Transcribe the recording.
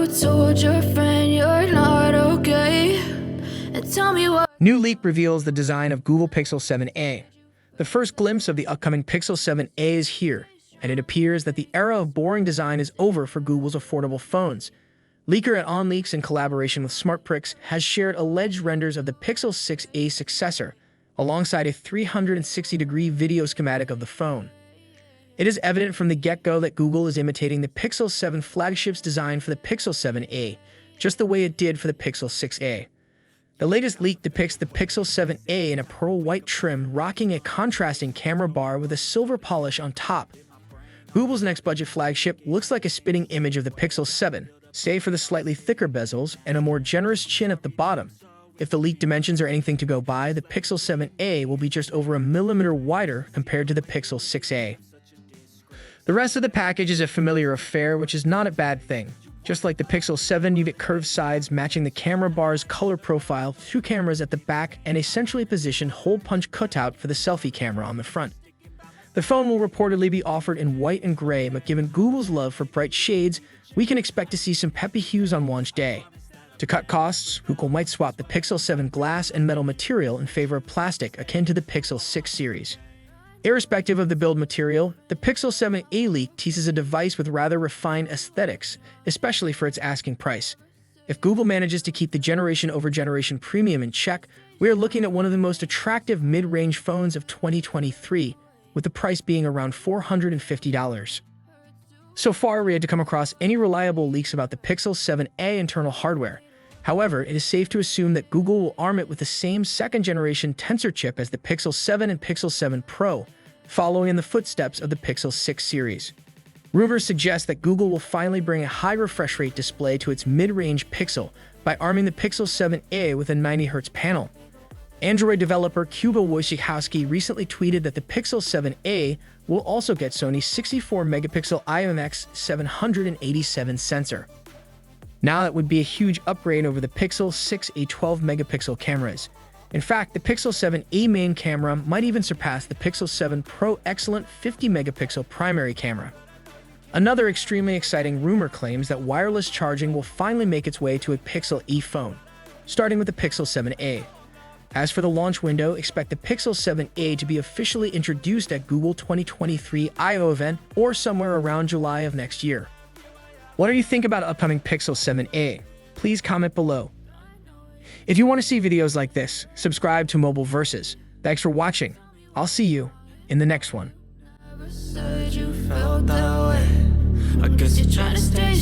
told your friend you're not okay? And tell me what. New leak reveals the design of Google Pixel 7a. The first glimpse of the upcoming Pixel 7a is here, and it appears that the era of boring design is over for Google's affordable phones. Leaker at OnLeaks, in collaboration with SmartPrix, has shared alleged renders of the Pixel 6a successor, alongside a 360-degree video schematic of the phone. It is evident from the get-go that Google is imitating the Pixel 7 flagship's design for the Pixel 7a, just the way it did for the Pixel 6a. The latest leak depicts the Pixel 7a in a pearl white trim, rocking a contrasting camera bar with a silver polish on top. Google's next budget flagship looks like a spitting image of the Pixel 7, save for the slightly thicker bezels and a more generous chin at the bottom. If the leaked dimensions are anything to go by, the Pixel 7a will be just over a millimeter wider compared to the Pixel 6a. The rest of the package is a familiar affair, which is not a bad thing. Just like the Pixel 7, you get curved sides matching the camera bar's color profile, 2 cameras at the back, and a centrally positioned hole-punch cutout for the selfie camera on the front. The phone will reportedly be offered in white and gray, but given Google's love for bright shades, we can expect to see some peppy hues on launch day. To cut costs, Google might swap the Pixel 7 glass and metal material in favor of plastic akin to the Pixel 6 series. Irrespective of the build material, the Pixel 7a leak teases a device with rather refined aesthetics, especially for its asking price. If Google manages to keep the generation-over-generation premium in check, we are looking at one of the most attractive mid-range phones of 2023, with the price being around $450. So far, we had to come across any reliable leaks about the Pixel 7a internal hardware. However, it is safe to assume that Google will arm it with the same second-generation Tensor chip as the Pixel 7 and Pixel 7 Pro, following in the footsteps of the Pixel 6 series. Rumors suggest that Google will finally bring a high refresh rate display to its mid-range Pixel by arming the Pixel 7a with a 90Hz panel. Android developer Kuba Wojciechowski recently tweeted that the Pixel 7a will also get Sony's 64-megapixel IMX787 sensor. Now that would be a huge upgrade over the Pixel 6a 12-megapixel cameras. In fact, the Pixel 7a main camera might even surpass the Pixel 7 Pro excellent 50-megapixel primary camera. Another extremely exciting rumor claims that wireless charging will finally make its way to a Pixel E phone, starting with the Pixel 7a. As for the launch window, expect the Pixel 7a to be officially introduced at Google 2023 I/O event or somewhere around July of next year. What do you think about upcoming Pixel 7a? Please comment below. If you want to see videos like this, subscribe to Mobile Versus. Thanks for watching. I'll see you in the next one. Never said you felt that way. I guess you're trying to stay